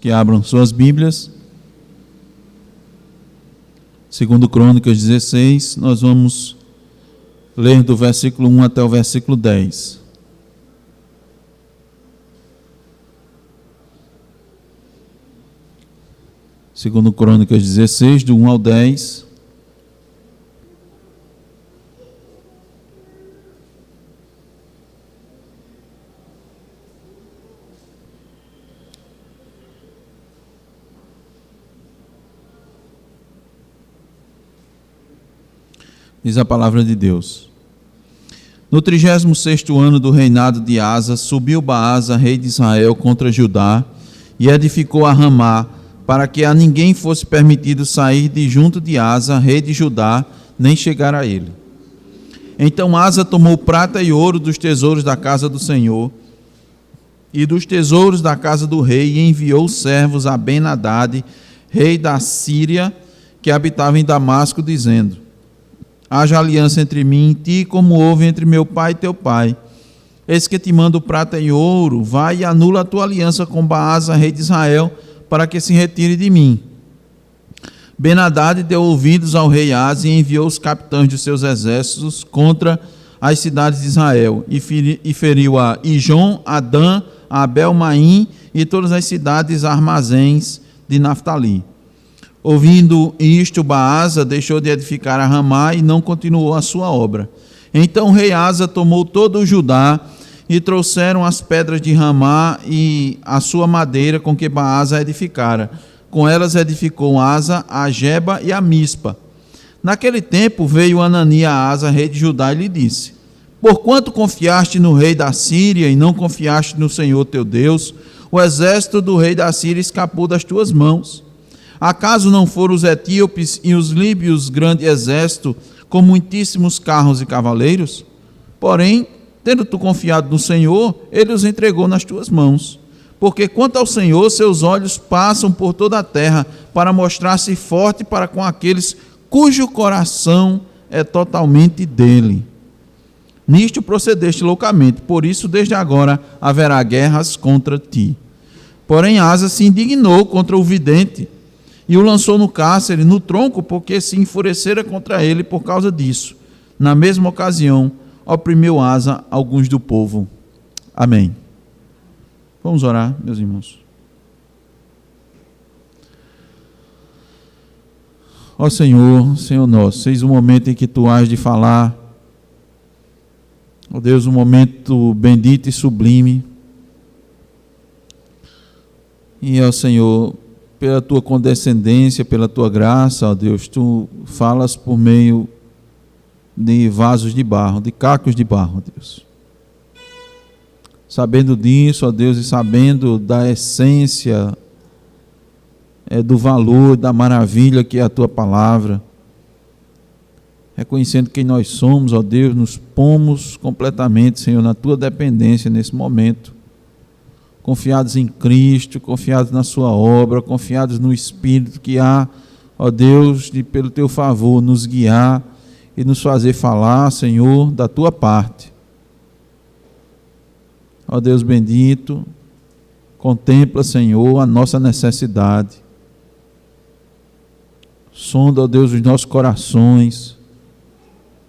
Que abram suas Bíblias, 2 Crônicas 16, nós vamos ler do versículo 1 até o versículo 10. Segundo Crônicas 16, do 1 ao 10. Diz a palavra de Deus: No 36º ano do reinado de Asa, subiu Baasa, rei de Israel, contra Judá, e edificou a Ramá, para que a ninguém fosse permitido sair de junto de Asa, rei de Judá, nem chegar a ele. Então Asa tomou prata e ouro dos tesouros da casa do Senhor e dos tesouros da casa do rei, e enviou servos a Ben-Hadad, rei da Síria, que habitava em Damasco, dizendo: Haja aliança entre mim e ti, como houve entre meu pai e teu pai. Eis que te mando prata e ouro, vai e anula a tua aliança com Baasa, rei de Israel, para que se retire de mim. Ben-Hadad deu ouvidos ao rei Asa e enviou os capitães de seus exércitos contra as cidades de Israel, e feriu a Ijon, a Dan, a Abel-Maim e todas as cidades armazéns de Naftali. Ouvindo isto, Baasa deixou de edificar a Ramá e não continuou a sua obra. Então o rei Asa tomou todo o Judá e trouxeram as pedras de Ramá e a sua madeira com que Baasa edificara. Com elas edificou Asa a Geba e a Mispa. Naquele tempo veio Anani a Asa, rei de Judá, e lhe disse: Porquanto confiaste no rei da Síria e não confiaste no Senhor teu Deus, o exército do rei da Síria escapou das tuas mãos. Acaso não foram os etíopes e os líbios grande exército, com muitíssimos carros e cavaleiros? Porém, tendo tu confiado no Senhor, ele os entregou nas tuas mãos. Porque quanto ao Senhor, seus olhos passam por toda a terra, para mostrar-se forte para com aqueles cujo coração é totalmente dele. Nisto procedeste loucamente, por isso desde agora haverá guerras contra ti. Porém Asa se indignou contra o vidente, e o lançou no cárcere, no tronco, porque se enfurecera contra ele por causa disso. Na mesma ocasião, oprimiu Asa alguns do povo. Amém. Vamos orar, meus irmãos. Ó Senhor, Senhor nosso, eis o momento em que Tu has de falar. Ó Deus, um momento bendito e sublime. E, ó Senhor, pela Tua condescendência, pela Tua graça, ó Deus, Tu falas por meio de vasos de barro, de cacos de barro, ó Deus. Sabendo disso, ó Deus, e sabendo da essência, do valor, da maravilha que é a Tua palavra, reconhecendo quem nós somos, ó Deus, nos pomos completamente, Senhor, na Tua dependência nesse momento, confiados em Cristo, confiados na sua obra, confiados no Espírito que há, ó Deus, de pelo Teu favor nos guiar e nos fazer falar, Senhor, da Tua parte. Ó Deus bendito, contempla, Senhor, a nossa necessidade. Sonda, ó Deus, os nossos corações.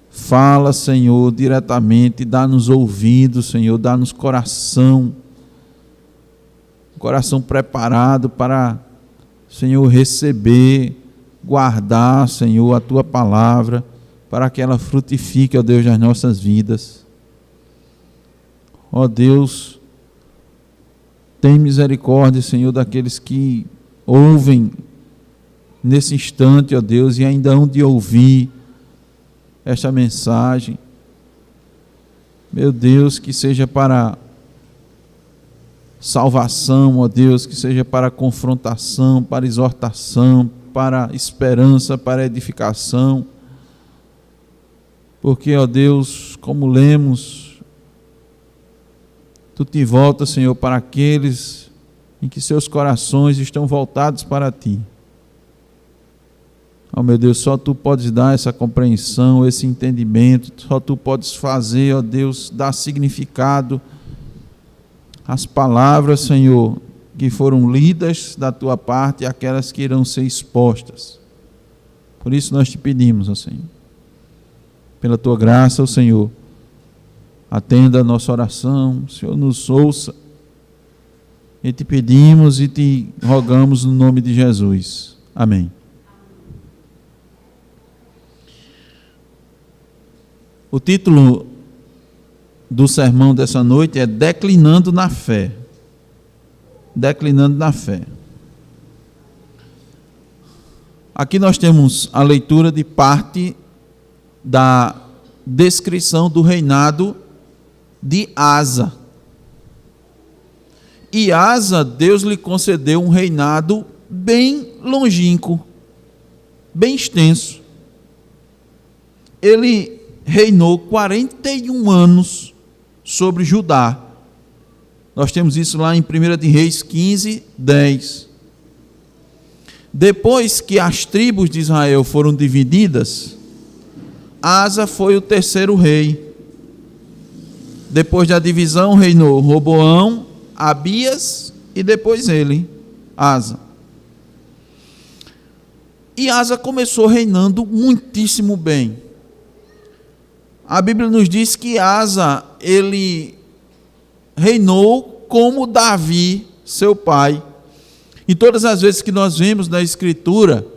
Fala, Senhor, diretamente, dá-nos ouvidos, Senhor, dá-nos coração preparado para, Senhor, receber, guardar, Senhor, a Tua palavra, para que ela frutifique, ó Deus, nas nossas vidas. Ó Deus, tem misericórdia, Senhor, daqueles que ouvem nesse instante, ó Deus, e ainda hão de ouvir esta mensagem. Meu Deus, que seja para salvação, ó Deus, que seja para confrontação, para exortação, para esperança, para edificação. Porque, ó Deus, como lemos, Tu te voltas, Senhor, para aqueles em que seus corações estão voltados para Ti. Ó meu Deus, só Tu podes dar essa compreensão, esse entendimento, só Tu podes fazer, ó Deus, dar significado às palavras, Senhor, que foram lidas da tua parte e aquelas que irão ser expostas. Por isso nós te pedimos, ó Senhor, pela tua graça, ó Senhor, atenda a nossa oração, o Senhor nos ouça, e te pedimos e te rogamos no nome de Jesus. Amém. O título do sermão dessa noite é Declinando na Fé. Declinando na Fé. Aqui nós temos a leitura de parte da descrição do reinado de Asa. E Asa, Deus lhe concedeu um reinado bem longínquo, bem extenso. Ele reinou 41 anos sobre Judá. Nós temos isso lá em 1 de Reis 15, 10. Depois que as tribos de Israel foram divididas, Asa foi o terceiro rei. Depois da divisão reinou Roboão, Abias e depois ele, Asa. E Asa começou reinando muitíssimo bem. A Bíblia nos diz que Asa, ele reinou como Davi, seu pai. E todas as vezes que nós vemos na Escritura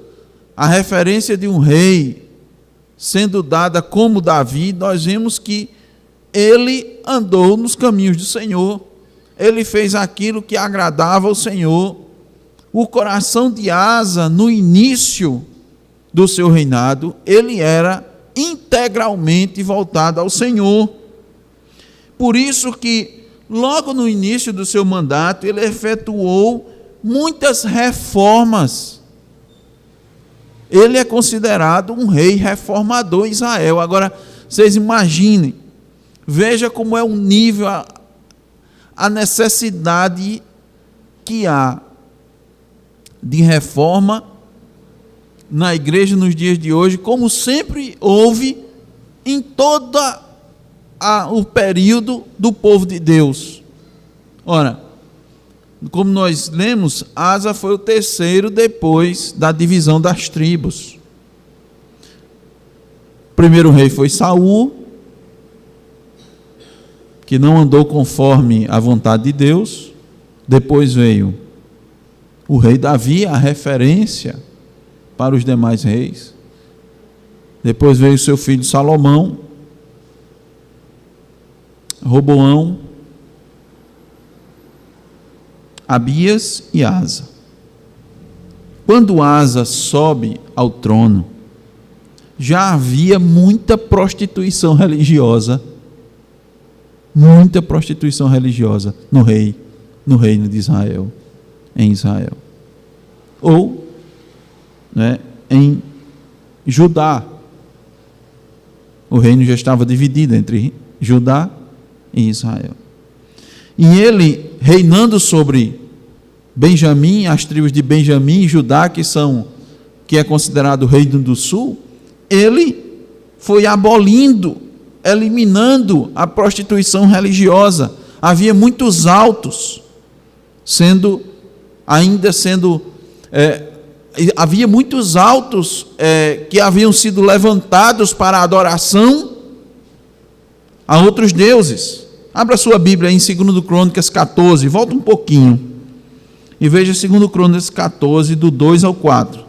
a referência de um rei sendo dada como Davi, nós vemos que ele andou nos caminhos do Senhor. Ele fez aquilo que agradava ao Senhor. O coração de Asa, no início do seu reinado, ele era integralmente voltado ao Senhor. Por isso que, logo no início do seu mandato, ele efetuou muitas reformas. Ele é considerado um rei reformador em Israel. Agora, vocês imaginem, veja como é o nível, a necessidade que há de reforma na igreja nos dias de hoje, como sempre houve em todo o período do povo de Deus. Ora, como nós lemos, Asa foi o terceiro depois da divisão das tribos. O primeiro rei foi Saul, que não andou conforme a vontade de Deus. Depois veio o rei Davi, a referência para os demais reis. Depois veio seu filho Salomão, Roboão, Abias e Asa. Quando Asa sobe ao trono, já havia muita prostituição religiosa, no reino de Israel, em Israel. Ou, em Judá. O reino já estava dividido entre Judá e Israel. E ele, reinando sobre Benjamim, as tribos de Benjamim e Judá, que é considerado o reino do sul, ele foi abolindo, eliminando a prostituição religiosa. Havia muitos altos havia muitos altos que haviam sido levantados para a adoração a outros deuses. Abra sua Bíblia aí em 2 Crônicas 14, volta um pouquinho e veja 2 Crônicas 14, do 2 ao 4.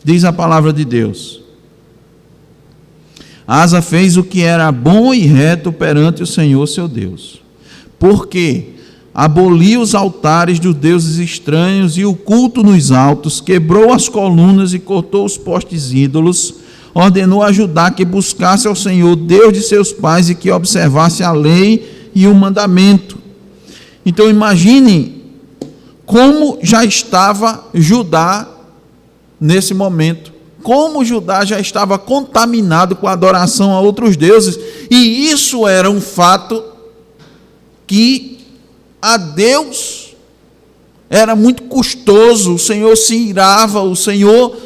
Diz a palavra de Deus: Asa fez o que era bom e reto perante o Senhor seu Deus, porque aboliu os altares dos deuses estranhos e o culto nos altos, quebrou as colunas e cortou os postes ídolos, ordenou a Judá que buscasse ao Senhor, Deus de seus pais, e que observasse a lei e o mandamento. Então imagine como já estava Judá nesse momento, como Judá já estava contaminado com a adoração a outros deuses, e isso era um fato que a Deus era muito custoso. O Senhor se irava, o Senhor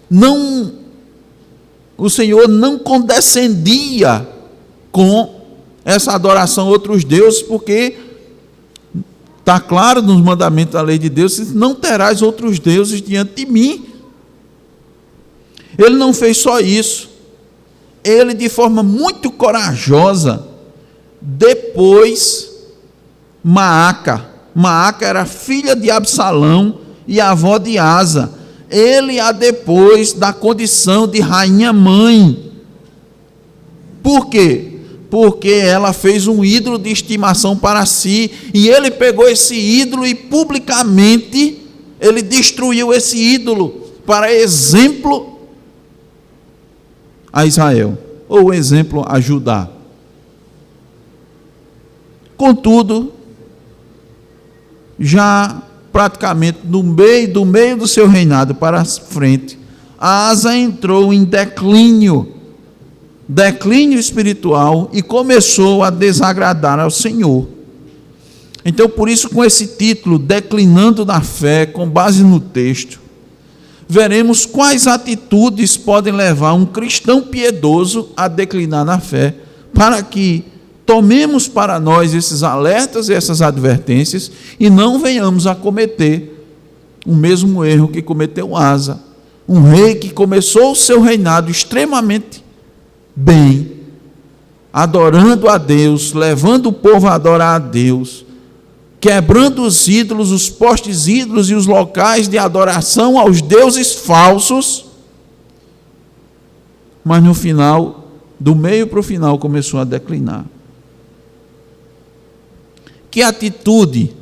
não condescendia com essa adoração a outros deuses, porque está claro nos mandamentos da lei de Deus: não terás outros deuses diante de mim. Ele não fez só isso, ele, de forma muito corajosa, depois Maaca era filha de Absalão e avó de Asa, ele a depois da condição de rainha mãe. Por quê? Porque ela fez um ídolo de estimação para si, e ele pegou esse ídolo e publicamente ele destruiu esse ídolo, para exemplo a Israel, ou exemplo a Judá. Contudo, já praticamente do meio do seu reinado para frente, Asa entrou em declínio espiritual, e começou a desagradar ao Senhor. Então, por isso, com esse título, Declinando na Fé, com base no texto, veremos quais atitudes podem levar um cristão piedoso a declinar na fé, para que tomemos para nós esses alertas e essas advertências, e não venhamos a cometer o mesmo erro que cometeu Asa, um rei que começou o seu reinado extremamente bem, adorando a Deus, levando o povo a adorar a Deus, quebrando os ídolos, os postes ídolos e os locais de adoração aos deuses falsos, mas no final, do meio para o final, começou a declinar. Que atitude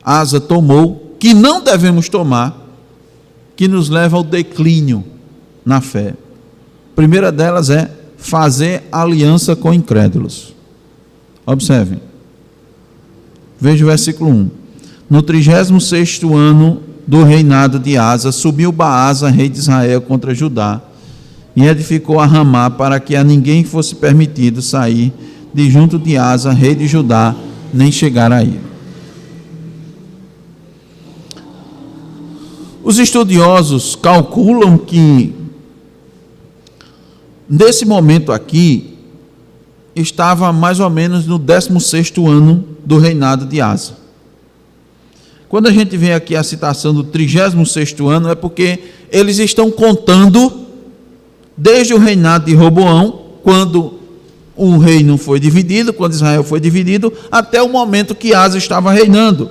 Asa tomou, que não devemos tomar, que nos leva ao declínio na fé? A primeira delas é fazer aliança com incrédulos. Observem. Veja o versículo 1. No 36º ano do reinado de Asa, subiu Baasa, rei de Israel, contra Judá, e edificou a Ramá, para que a ninguém fosse permitido sair de junto de Asa, rei de Judá, nem chegar a ir. Os estudiosos calculam que, nesse momento aqui, estava mais ou menos no 16º ano do reinado de Asa. Quando a gente vê aqui a citação do 36º ano, é porque eles estão contando desde o reinado de Roboão, quando o reino foi dividido, quando Israel foi dividido, até o momento que Asa estava reinando.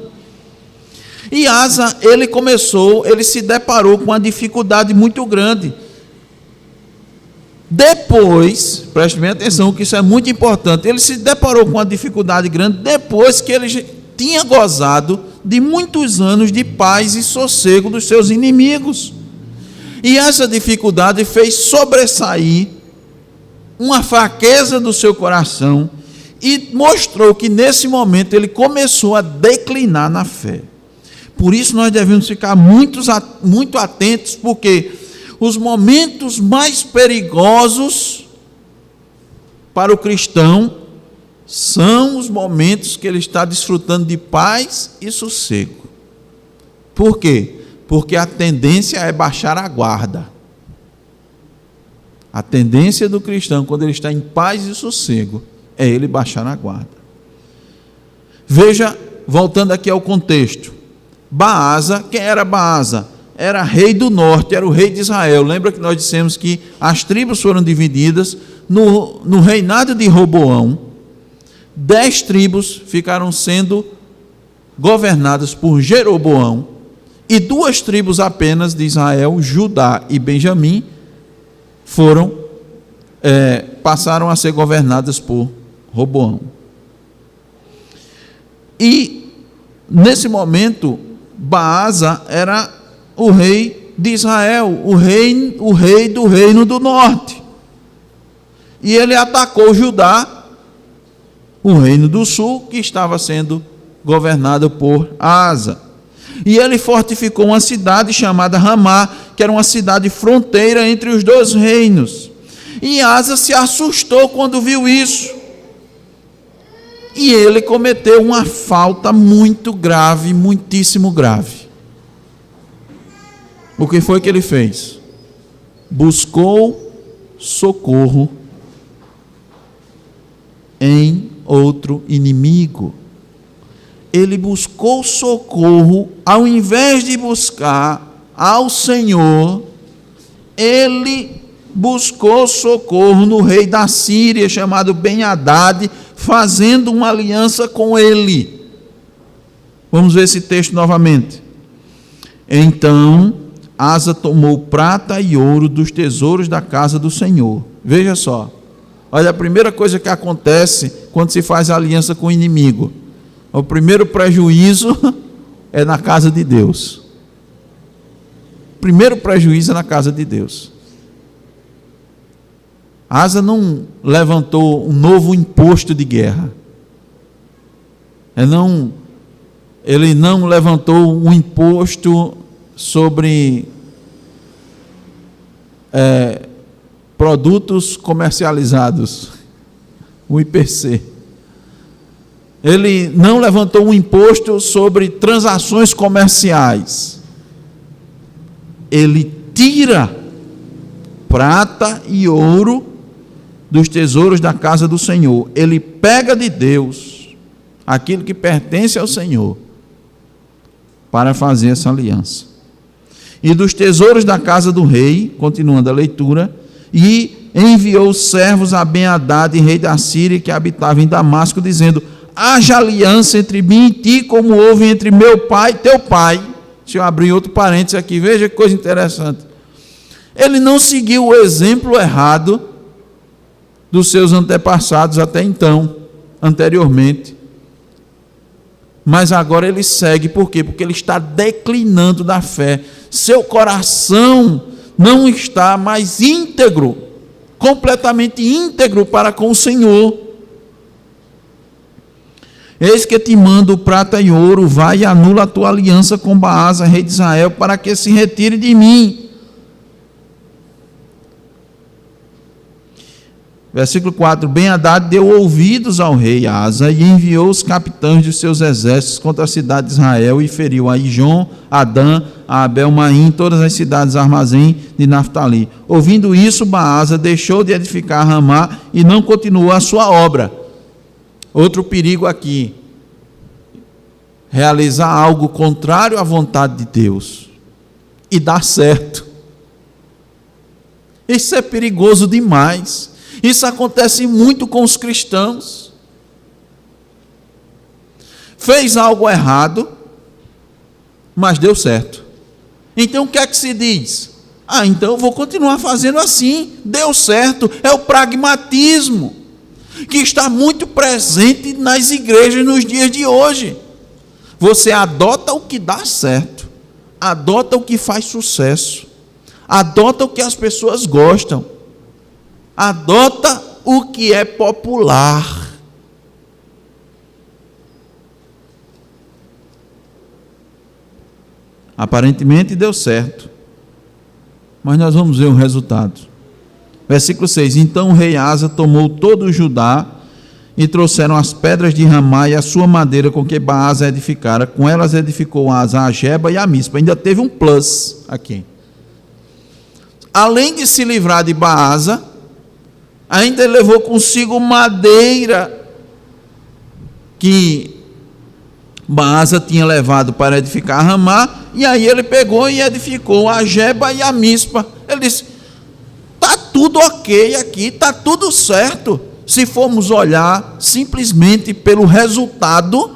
E Asa, ele se deparou com uma dificuldade muito grande. Depois, preste bem atenção, que isso é muito importante, ele se deparou com uma dificuldade grande depois que ele tinha gozado de muitos anos de paz e sossego dos seus inimigos. E essa dificuldade fez sobressair uma fraqueza do seu coração e mostrou que nesse momento ele começou a declinar na fé. Por isso nós devemos ficar muito atentos, porque os momentos mais perigosos para o cristão são os momentos que ele está desfrutando de paz e sossego. Por quê? Porque a tendência é baixar a guarda. A tendência do cristão, quando ele está em paz e sossego, é ele baixar a guarda. Veja, voltando aqui ao contexto, Baasa, quem era Baasa? Era rei do norte, era o rei de Israel. Lembra que nós dissemos que as tribos foram divididas no reinado de Roboão. 10 tribos ficaram sendo governadas por Jeroboão, e 2 tribos apenas de Israel, Judá e Benjamim, passaram a ser governadas por Roboão. E nesse momento, Baasa era o rei de Israel, o rei do reino do norte. E ele atacou Judá, o reino do sul, que estava sendo governado por Asa. E ele fortificou uma cidade chamada Ramá, que era uma cidade fronteira entre os 2 reinos. E Asa se assustou quando viu isso. E ele cometeu uma falta muito grave, muitíssimo grave. O que foi que ele fez? Buscou socorro em outro inimigo. Ele buscou socorro, ao invés de buscar ao Senhor, ele buscou socorro no rei da Síria, chamado Ben-Hadad, fazendo uma aliança com ele. Vamos ver esse texto novamente. Então Asa tomou prata e ouro dos tesouros da casa do Senhor. Veja só, olha a primeira coisa que acontece quando se faz aliança com o inimigo. O primeiro prejuízo é na casa de Deus. O primeiro prejuízo é na casa de Deus. Asa não levantou um novo imposto de guerra. Ele não levantou um imposto sobre produtos comercializados, o IPC. Ele não levantou um imposto sobre transações comerciais. Ele tira prata e ouro dos tesouros da casa do Senhor. Ele pega de Deus aquilo que pertence ao Senhor para fazer essa aliança. E dos tesouros da casa do rei, continuando a leitura, e enviou servos a Ben-Hadad, rei da Síria, que habitava em Damasco, dizendo: haja aliança entre mim e ti, como houve entre meu pai e teu pai. Deixa eu abrir outro parênteses aqui, veja que coisa interessante. Ele não seguiu o exemplo errado dos seus antepassados até então, anteriormente. Mas agora ele segue, por quê? Porque ele está declinando da fé. Seu coração não está mais íntegro, completamente íntegro para com o Senhor. Eis que te mando prata e ouro, vai e anula a tua aliança com Baasa, rei de Israel, para que se retire de mim. Versículo 4, Ben-Hadad deu ouvidos ao rei Asa e enviou os capitães dos seus exércitos contra a cidade de Israel e feriu a Ijon, a Dan, a Abel-Maim, todas as cidades armazém de Naftali. Ouvindo isso, Baasa deixou de edificar Ramá e não continuou a sua obra. Outro perigo aqui, realizar algo contrário à vontade de Deus e dar certo. Isso é perigoso demais. Isso acontece muito com os cristãos. Fez algo errado, mas deu certo. Então o que é que se diz? Então eu vou continuar fazendo assim. Deu certo. É o pragmatismo que está muito presente nas igrejas nos dias de hoje. Você adota o que dá certo, adota o que faz sucesso, adota o que as pessoas gostam, adota o que é popular. Aparentemente deu certo, mas nós vamos ver o resultado. Versículo 6, então o rei Asa tomou todo o Judá e trouxeram as pedras de Ramá e a sua madeira com que Baasa edificara. Com elas edificou Asa a Geba e a Mispa. Ainda teve um plus aqui. Além de se livrar de Baasa, ainda ele levou consigo madeira que Baasa tinha levado para edificar Ramá, e aí ele pegou e edificou a Geba e a Mispa. Ele disse: está tudo ok aqui, está tudo certo. Se formos olhar simplesmente pelo resultado,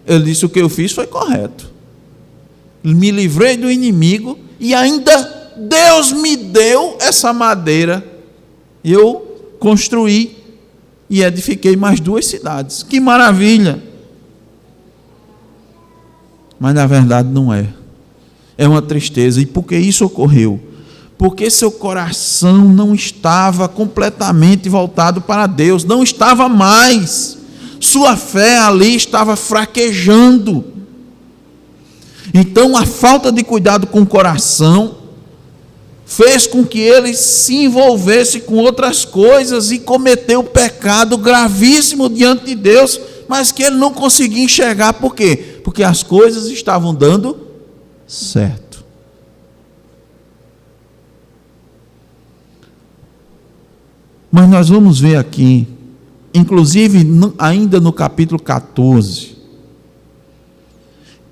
ele disse: o que eu fiz foi correto. Me livrei do inimigo e ainda Deus me deu essa madeira. Eu construí e edifiquei mais 2 cidades. Que maravilha! Mas na verdade não é. É uma tristeza. E por que isso ocorreu? Porque seu coração não estava completamente voltado para Deus, não estava mais. Sua fé ali estava fraquejando. Então a falta de cuidado com o coração fez com que ele se envolvesse com outras coisas e cometeu um pecado gravíssimo diante de Deus, mas que ele não conseguia enxergar. Por quê? Porque as coisas estavam dando certo. Mas nós vamos ver aqui inclusive ainda no capítulo 14,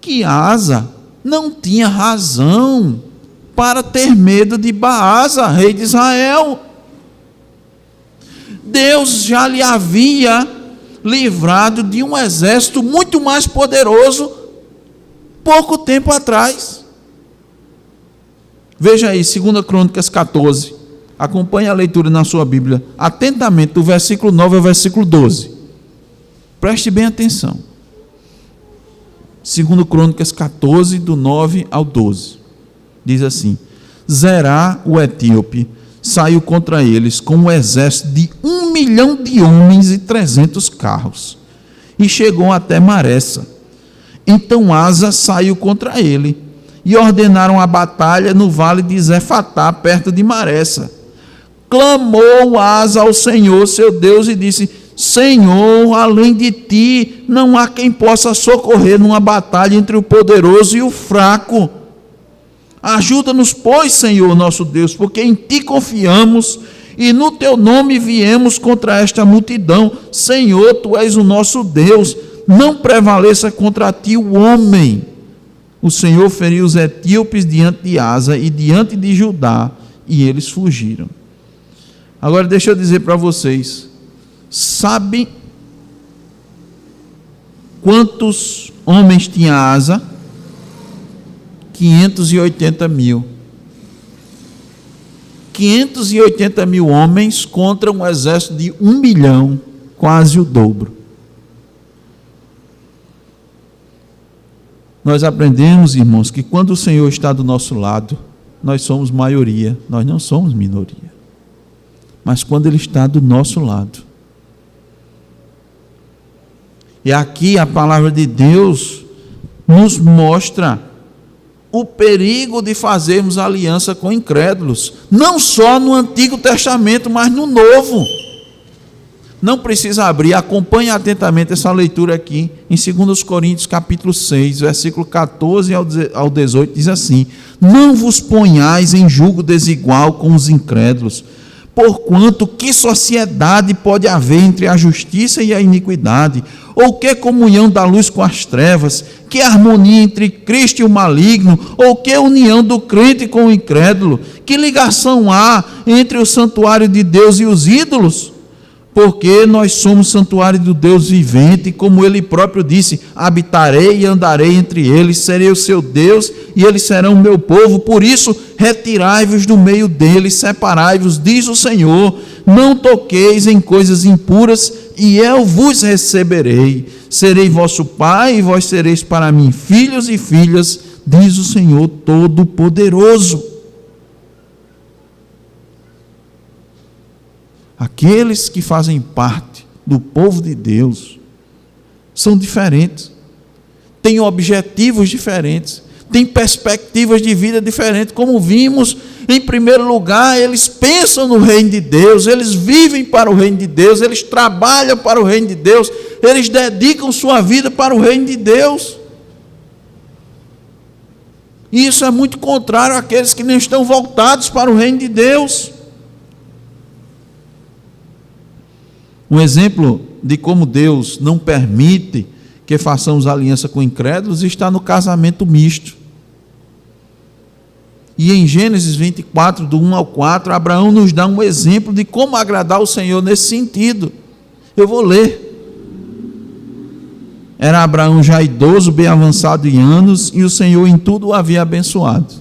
que Asa não tinha razão para ter medo de Baasa, rei de Israel. Deus já lhe havia livrado de um exército muito mais poderoso pouco tempo atrás. Veja aí, 2 Crônicas 14. Acompanhe a leitura na sua Bíblia atentamente, do versículo 9 ao versículo 12. Preste bem atenção. 2 Crônicas 14, do 9 ao 12. Diz assim: Zerá, o etíope, saiu contra eles com um exército de 1 milhão de homens e 300 carros, e chegou até Maressa. Então Asa saiu contra ele, e ordenaram a batalha no vale de Zefatá, perto de Maressa. Clamou Asa ao Senhor, seu Deus, e disse: Senhor, além de ti, não há quem possa socorrer numa batalha entre o poderoso e o fraco. Ajuda-nos, pois, Senhor nosso Deus, porque em ti confiamos e no teu nome viemos contra esta multidão. Senhor, tu és o nosso Deus, não prevaleça contra ti o homem. O Senhor feriu os etíopes diante de Asa e diante de Judá, e eles fugiram. Agora deixa eu dizer para vocês, sabe quantos homens tinha Asa? 580 mil. 580 mil homens contra um exército de 1 milhão, quase o dobro. Nós aprendemos, irmãos, que quando o Senhor está do nosso lado, nós somos maioria, nós não somos minoria. Mas quando Ele está do nosso lado, e aqui a palavra de Deus nos mostra o perigo de fazermos aliança com incrédulos, não só no Antigo Testamento, mas no Novo. Não precisa abrir, acompanhe atentamente essa leitura aqui, em 2 Coríntios capítulo 6, versículo 14 ao 18, diz assim: Não vos ponhais em julgo desigual com os incrédulos, porquanto que sociedade pode haver entre a justiça e a iniquidade? Ou que comunhão da luz com as trevas? Que harmonia entre Cristo e o maligno? Ou que união do crente com o incrédulo? Que ligação há entre o santuário de Deus e os ídolos? Porque nós somos santuário do Deus vivente, como Ele próprio disse: habitarei e andarei entre eles, serei o seu Deus e eles serão o meu povo. Por isso, retirai-vos do meio deles, separai-vos, diz o Senhor, não toqueis em coisas impuras, e eu vos receberei. Serei vosso pai, e vós sereis para mim filhos e filhas, diz o Senhor Todo-Poderoso. Aqueles que fazem parte do povo de Deus são diferentes, têm objetivos diferentes, têm perspectivas de vida diferentes. Como vimos, em primeiro lugar, eles pensam no reino de Deus, eles vivem para o reino de Deus, eles trabalham para o reino de Deus, eles dedicam sua vida para o reino de Deus. E isso é muito contrário àqueles que não estão voltados para o reino de Deus. Um exemplo de como Deus não permite que façamos aliança com incrédulos está no casamento misto. E em Gênesis 24, do 1 ao 4, Abraão nos dá um exemplo de como agradar o Senhor nesse sentido. Eu vou ler. Era Abraão já idoso, bem avançado em anos, e o Senhor em tudo o havia abençoado.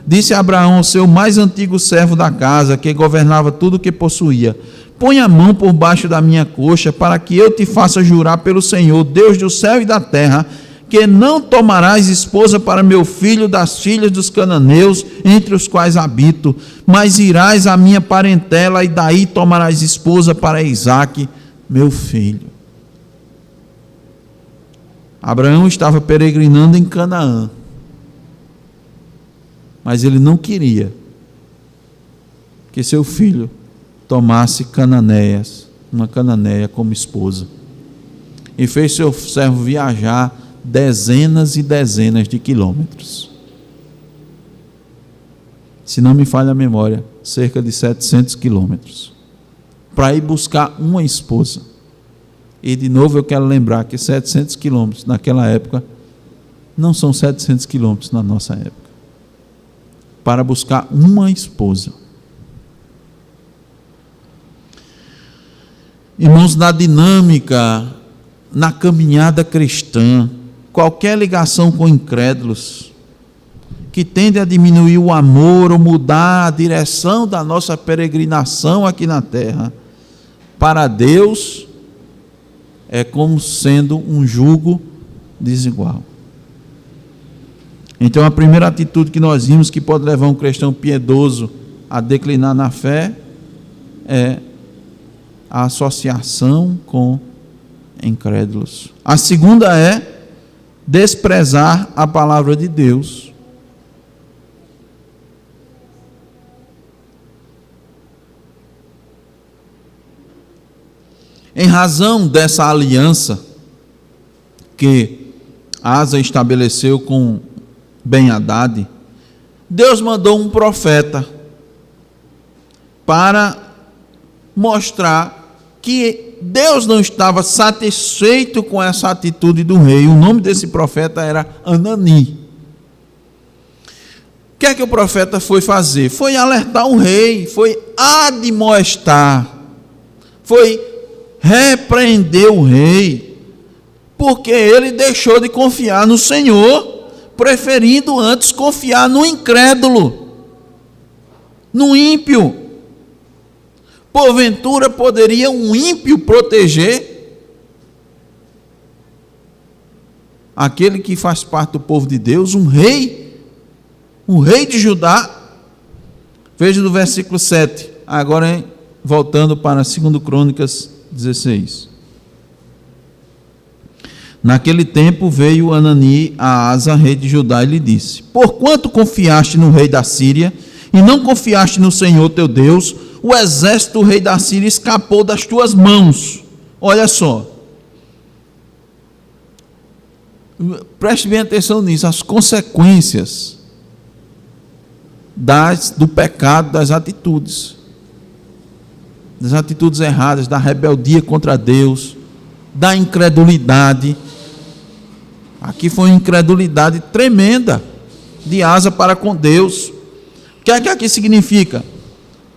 Disse Abraão ao seu mais antigo servo da casa, que governava tudo o que possuía: põe a mão por baixo da minha coxa, para que eu te faça jurar pelo Senhor, Deus do céu e da terra, que não tomarás esposa para meu filho das filhas dos cananeus, entre os quais habito, mas irás à minha parentela, e daí tomarás esposa para Isaque, meu filho. Abraão estava peregrinando em Canaã, mas ele não queria que seu filho tomasse uma cananeia como esposa, e fez seu servo viajar dezenas e dezenas de quilômetros. Se não me falha a memória, cerca de 700 quilômetros, para ir buscar uma esposa. E de novo eu quero lembrar que 700 quilômetros naquela época não são 700 quilômetros na nossa época. Para buscar uma esposa. Irmãos, na dinâmica, na caminhada cristã, qualquer ligação com incrédulos que tende a diminuir o amor ou mudar a direção da nossa peregrinação aqui na terra, para Deus é como sendo um jugo desigual. Então a primeira atitude que nós vimos que pode levar um cristão piedoso a declinar na fé é a associação com incrédulos. A segunda é desprezar a palavra de Deus. Em razão dessa aliança que Asa estabeleceu com Ben-Hadad, Deus mandou um profeta para mostrar que Deus não estava satisfeito com essa atitude do rei. O nome desse profeta era Anani. O que é que o profeta foi fazer? Foi alertar o rei, foi admoestar, foi repreender o rei, porque ele deixou de confiar no Senhor, preferindo antes confiar no incrédulo, no ímpio. Porventura poderia um ímpio proteger aquele que faz parte do povo de Deus, um rei de Judá? Veja no versículo 7, agora voltando para 2 Crônicas 16. Naquele tempo veio Anani a Asa, rei de Judá, e lhe disse: porquanto confiaste no rei da Síria e não confiaste no Senhor teu Deus, o exército do rei da Síria escapou das tuas mãos. Olha só, preste bem atenção nisso, as consequências do pecado, das atitudes erradas, da rebeldia contra Deus, da incredulidade. Aqui foi uma incredulidade tremenda de Asa para com Deus. O que é que aqui significa?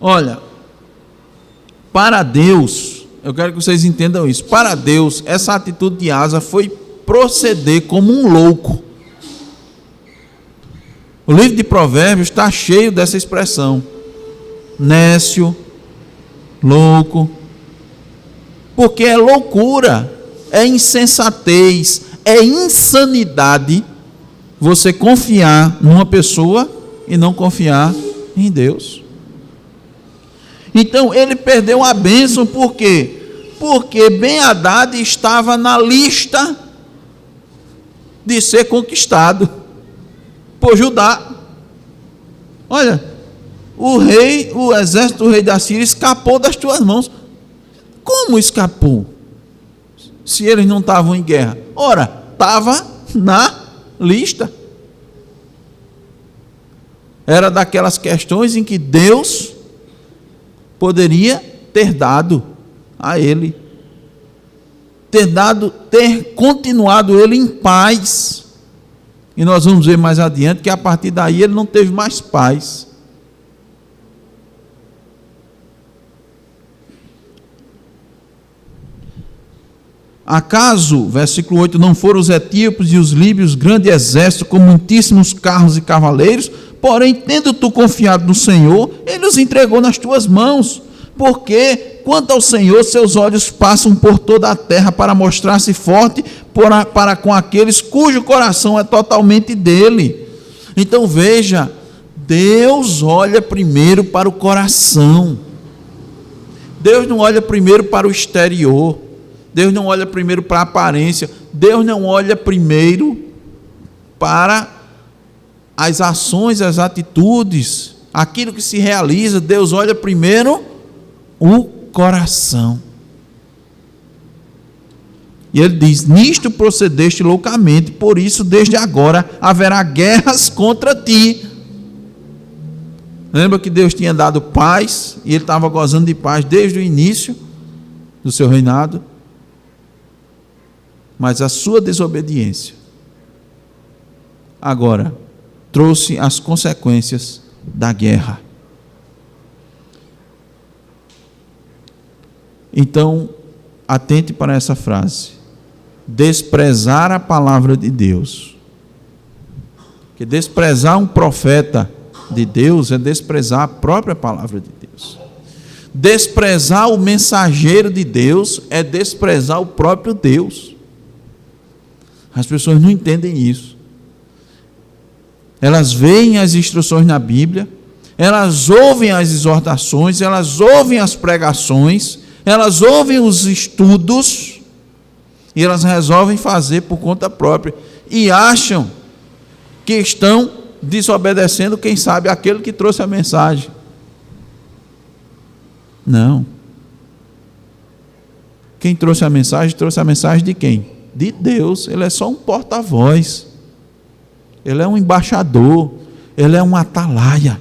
Olha, para Deus, eu quero que vocês entendam isso, para Deus, essa atitude de Asa foi proceder como um louco. O livro de Provérbios está cheio dessa expressão: nécio, louco, porque é loucura, é insensatez, é insanidade você confiar numa pessoa e não confiar em Deus. Então ele perdeu a bênção, por quê? Porque Ben-Hadad estava na lista de ser conquistado por Judá. Olha, o exército do rei da Síria escapou das tuas mãos. Como escapou? Se eles não estavam em guerra. Ora, estava na lista. Era daquelas questões em que Deus poderia ter dado a ele, ter continuado ele em paz. E nós vamos ver mais adiante que a partir daí ele não teve mais paz. Acaso, versículo 8, não foram os etíopes e os líbios grande exército com muitíssimos carros e cavaleiros? Porém, tendo tu confiado no Senhor, ele os entregou nas tuas mãos. Porque, quanto ao Senhor, seus olhos passam por toda a terra para mostrar-se forte para com aqueles cujo coração é totalmente dele. Então veja, Deus olha primeiro para o coração. Deus não olha primeiro para o exterior. Deus não olha primeiro para a aparência. Deus não olha primeiro para as ações, as atitudes, aquilo que se realiza. Deus olha primeiro o coração. E ele diz: nisto procedeste loucamente, por isso desde agora haverá guerras contra ti. Lembra que Deus tinha dado paz e ele estava gozando de paz desde o início do seu reinado? Mas a sua desobediência agora trouxe as consequências da guerra. Então, atente para essa frase: desprezar a palavra de Deus. Porque desprezar um profeta de Deus é desprezar a própria palavra de Deus. Desprezar o mensageiro de Deus é desprezar o próprio Deus. As pessoas não entendem isso. Elas veem as instruções na Bíblia, elas ouvem as exortações, elas ouvem as pregações, elas ouvem os estudos e elas resolvem fazer por conta própria e acham que estão desobedecendo, quem sabe, aquele que trouxe a mensagem. Não. Quem trouxe a mensagem de quem? De Deus. Ele é só um porta-voz. Ele é um embaixador. Ele é um atalaia.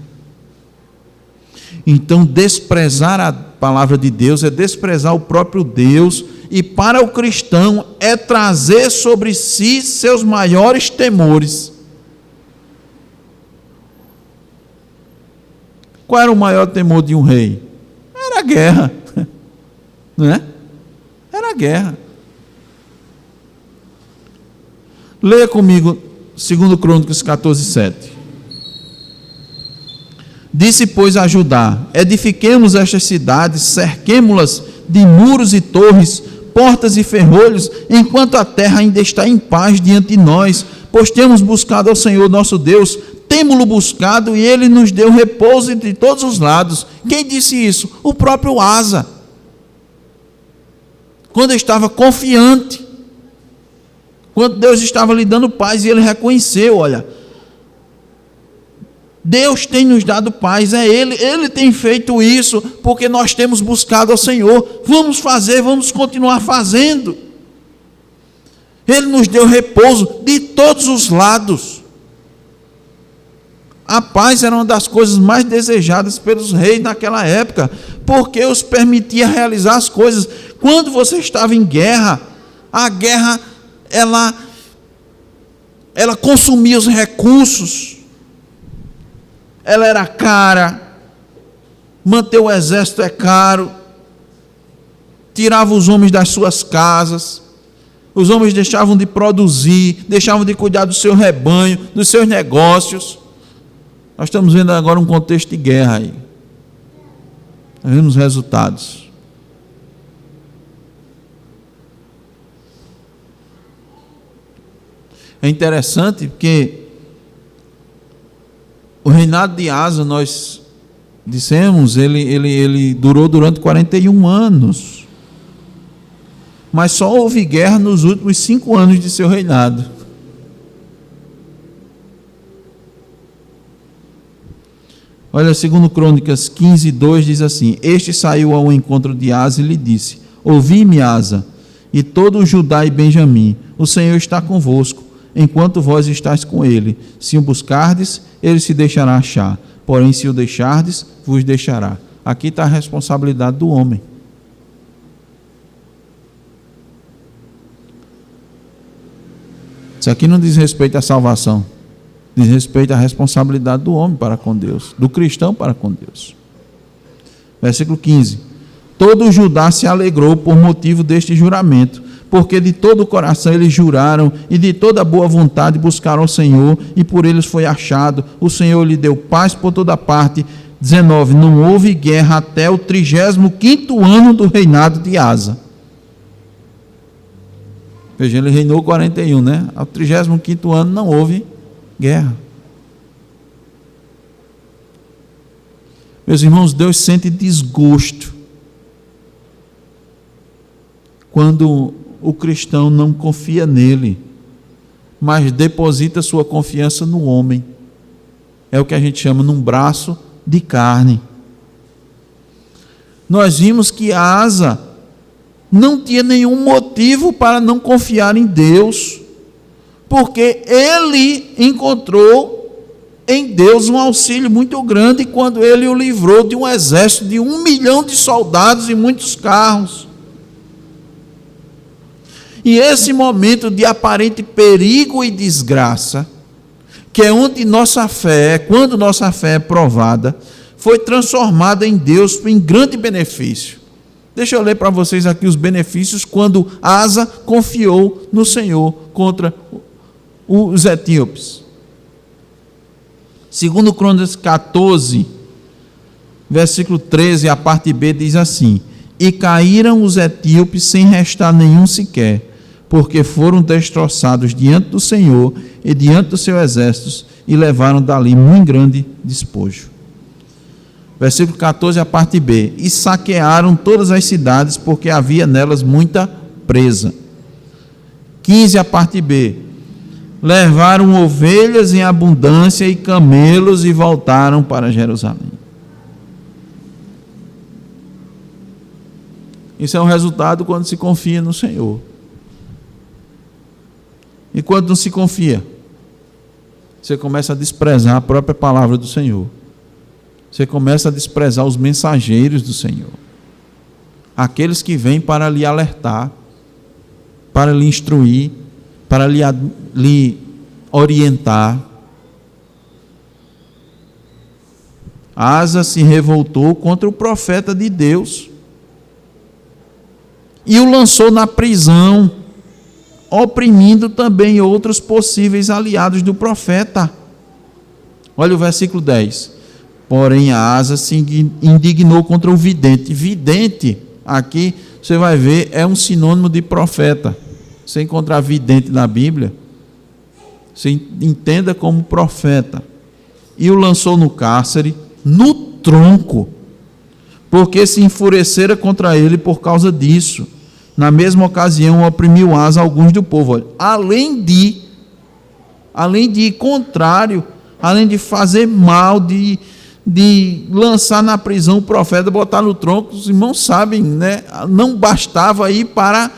Então, desprezar a palavra de Deus é desprezar o próprio Deus, e para o cristão é trazer sobre si seus maiores temores. Qual era o maior temor de um rei? Era a guerra, não é? Era a guerra. Leia comigo 2 Crônicas 14:7. Disse, pois, a Judá: edifiquemos estas cidades, cerquemo-las de muros e torres, portas e ferrolhos, enquanto a terra ainda está em paz diante de nós, pois temos buscado ao Senhor nosso Deus, temo-lo buscado, e ele nos deu repouso de todos os lados. Quem disse isso? O próprio Asa. Quando estava confiante, quando Deus estava lhe dando paz, e ele reconheceu: olha, Deus tem nos dado paz, é Ele tem feito isso, porque nós temos buscado ao Senhor. Vamos fazer, vamos continuar fazendo. Ele nos deu repouso de todos os lados. A paz era uma das coisas mais desejadas pelos reis naquela época, porque os permitia realizar as coisas. Quando você estava em guerra, a guerra, ela consumia os recursos, ela era cara, manter o exército é caro, tirava os homens das suas casas, os homens deixavam de produzir, deixavam de cuidar do seu rebanho, dos seus negócios. Nós estamos vendo agora um contexto de guerra aí. Nós vemos os resultados. É interessante porque o reinado de Asa, nós dissemos, ele durou durante 41 anos. Mas só houve guerra nos últimos 5 anos de seu reinado. Olha, 2 Crônicas 15:2 diz assim: este saiu ao encontro de Asa e lhe disse: ouvi-me, Asa, e todo o Judá e Benjamim, o Senhor está convosco, enquanto vós estáis com ele. Se o buscardes, ele se deixará achar, porém se o deixardes, vos deixará. Aqui está a responsabilidade do homem. Isso aqui não diz respeito à salvação, diz respeito à responsabilidade do homem para com Deus, do cristão para com Deus. Versículo 15: todo o Judá se alegrou por motivo deste juramento, porque de todo o coração eles juraram, e de toda boa vontade buscaram o Senhor, e por eles foi achado. O Senhor lhe deu paz por toda parte. 19, não houve guerra até o 35º ano do reinado de Asa. Veja, ele reinou 41, né? Ao 35º ano não houve guerra. Meus irmãos, Deus sente desgosto quando o cristão não confia nele, mas deposita sua confiança no homem. É o que a gente chama num braço de carne. Nós vimos que Asa não tinha nenhum motivo para não confiar em Deus, porque ele encontrou em Deus um auxílio muito grande quando ele o livrou de um exército de 1 milhão de soldados e muitos carros. E esse momento de aparente perigo e desgraça, que é onde nossa fé, quando nossa fé é provada, foi transformada em Deus em grande benefício. Deixa eu ler para vocês aqui os benefícios quando Asa confiou no Senhor contra os etíopes. Segundo Crônicas 14, versículo 13, a parte B diz assim: e caíram os etíopes sem restar nenhum sequer, porque foram destroçados diante do Senhor e diante dos seus exércitos, e levaram dali muito grande despojo. Versículo 14, a parte B: e saquearam todas as cidades, porque havia nelas muita presa. 15, a parte B: levaram ovelhas em abundância e camelos e voltaram para Jerusalém. Isso é um resultado quando se confia no Senhor. E quando não se confia, você começa a desprezar a própria palavra do Senhor. Você começa a desprezar os mensageiros do Senhor. Aqueles que vêm para lhe alertar, para lhe instruir, para lhe orientar. Asa se revoltou contra o profeta de Deus e o lançou na prisão, oprimindo também outros possíveis aliados do profeta. Olha o versículo 10. Porém, Asa se indignou contra o vidente. Vidente, aqui você vai ver, é um sinônimo de profeta. Você encontrar vidente na Bíblia, você entenda como profeta. E o lançou no cárcere, no tronco, porque se enfurecera contra ele por causa disso. Na mesma ocasião, oprimiu Asa alguns do povo. Olha, além de contrário, além de fazer mal, de lançar na prisão o profeta, botar no tronco, os irmãos sabem, né? Não bastava ir para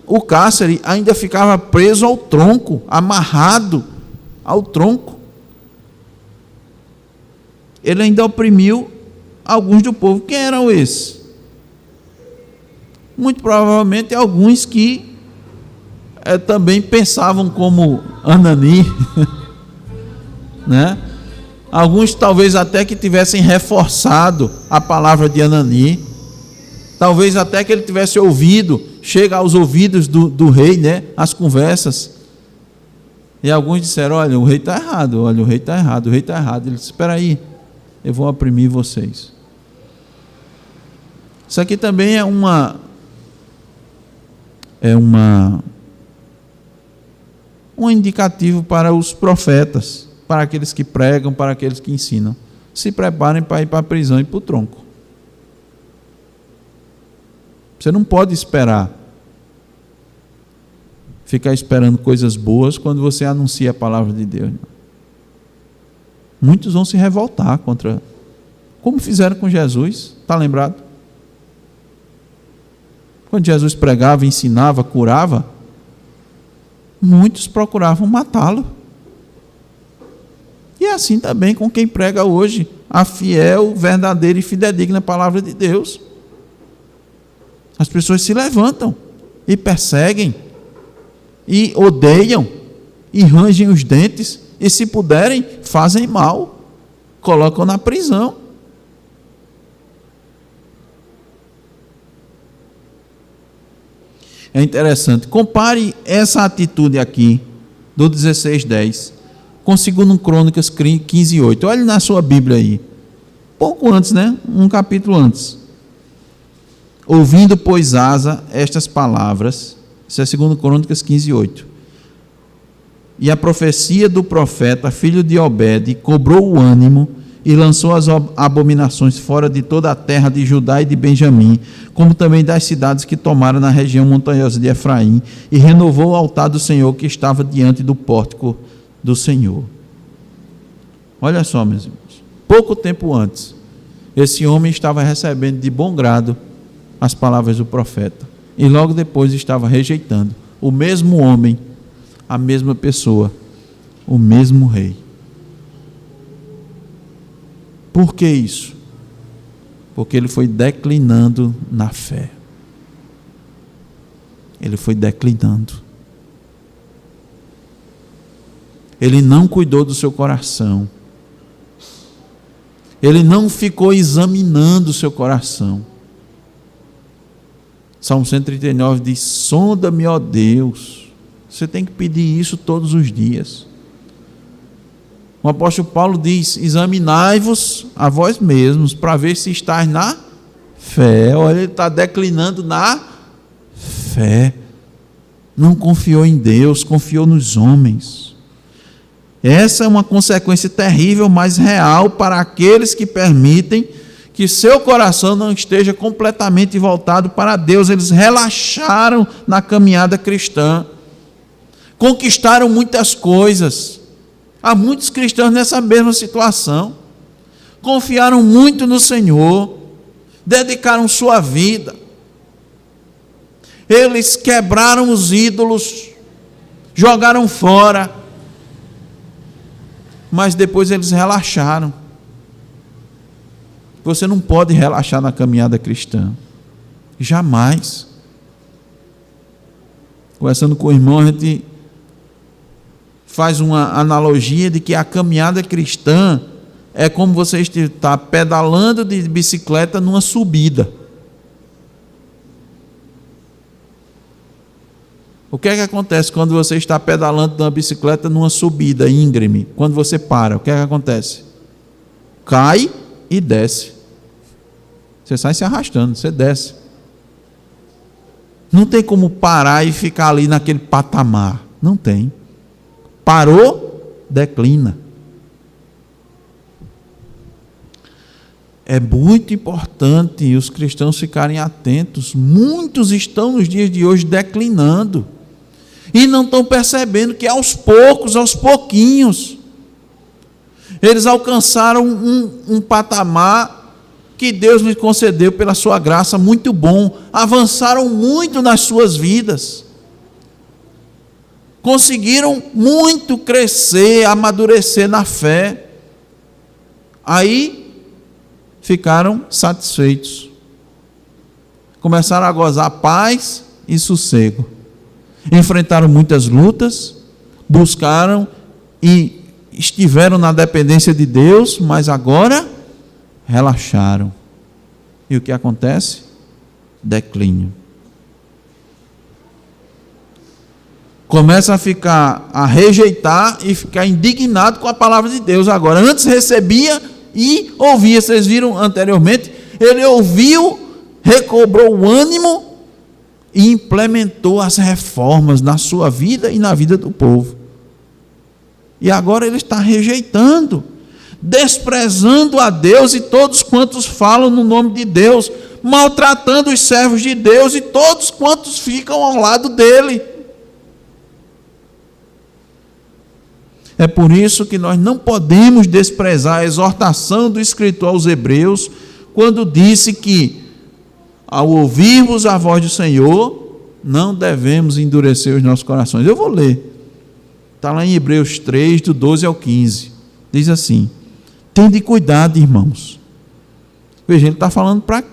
o cárcere, ainda ficava preso ao tronco, amarrado ao tronco. Ele ainda oprimiu alguns do povo. Quem eram esses? Muito provavelmente alguns que também pensavam como Anani, né? Alguns talvez até que tivessem reforçado a palavra de Anani, talvez até que ele tivesse ouvido, chega aos ouvidos do rei, né, as conversas, e alguns disseram: olha, o rei está errado, olha, o rei está errado, o rei está errado. Ele disse: espera aí, eu vou oprimir vocês. Isso aqui também é um indicativo para os profetas, para aqueles que pregam, para aqueles que ensinam. Se preparem para ir para a prisão e para o tronco. Você não pode ficar esperando coisas boas quando você anuncia a palavra de Deus. Muitos vão se revoltar contra, como fizeram com Jesus, está lembrado? Quando Jesus pregava, ensinava, curava, muitos procuravam matá-lo. E é assim também com quem prega hoje a fiel, verdadeira e fidedigna palavra de Deus. As pessoas se levantam e perseguem, e odeiam, e rangem os dentes, e se puderem, fazem mal, colocam na prisão. É interessante, compare essa atitude aqui, do 16:10, com 2 Crônicas 15:8. Olhe na sua Bíblia aí, pouco antes, né? Um capítulo antes. Ouvindo, pois, Asa estas palavras, isso é 2 Crônicas 15:8. E a profecia do profeta, filho de Obed, cobrou o ânimo e lançou as abominações fora de toda a terra de Judá e de Benjamim, como também das cidades que tomaram na região montanhosa de Efraim, e renovou o altar do Senhor que estava diante do pórtico do Senhor. Olha só, meus irmãos, pouco tempo antes, esse homem estava recebendo de bom grado as palavras do profeta, e logo depois estava rejeitando o mesmo homem, a mesma pessoa, o mesmo rei. Por que isso? Porque ele foi declinando na fé. Ele foi declinando. Ele não cuidou do seu coração. Ele não ficou examinando o seu coração. Salmo 139 diz: sonda-me, ó Deus. Você tem que pedir isso todos os dias. O apóstolo Paulo diz: examinai-vos a vós mesmos, para ver se estáis na fé. Olha, ele está declinando na fé. Não confiou em Deus, confiou nos homens. Essa é uma consequência terrível, mas real para aqueles que permitem que seu coração não esteja completamente voltado para Deus. Eles relaxaram na caminhada cristã, conquistaram muitas coisas. Há muitos cristãos nessa mesma situação. Confiaram muito no Senhor, dedicaram sua vida. Eles quebraram os ídolos, jogaram fora, mas depois eles relaxaram. Você não pode relaxar na caminhada cristã. Jamais. Conversando com o irmão, a gente faz uma analogia de que a caminhada cristã é como você está pedalando de bicicleta numa subida. O que é que acontece quando você está pedalando numa bicicleta numa subida íngreme? Quando você para, o que é que acontece? Cai e desce. Você sai se arrastando, você desce. Não tem como parar e ficar ali naquele patamar. Não tem. Parou, declina. É muito importante os cristãos ficarem atentos. Muitos estão nos dias de hoje declinando. E não estão percebendo que aos poucos, aos pouquinhos, eles alcançaram um patamar que Deus lhes concedeu pela sua graça, muito bom. Avançaram muito nas suas vidas. Conseguiram muito crescer, amadurecer na fé. Aí ficaram satisfeitos. Começaram a gozar paz e sossego. Enfrentaram muitas lutas, buscaram e estiveram na dependência de Deus, mas agora relaxaram. E o que acontece? Declínio. Começa a rejeitar e ficar indignado com a palavra de Deus agora. Antes recebia e ouvia. Vocês viram anteriormente? Ele ouviu, recobrou o ânimo e implementou as reformas na sua vida e na vida do povo. E agora ele está rejeitando, desprezando a Deus e todos quantos falam no nome de Deus, maltratando os servos de Deus e todos quantos ficam ao lado dele. É por isso que nós não podemos desprezar a exortação do escritor aos Hebreus, quando disse que, ao ouvirmos a voz do Senhor, não devemos endurecer os nossos corações. Eu vou ler. Está lá em Hebreus 3, do 12 ao 15. Diz assim: tende cuidado, irmãos. Veja, ele está falando para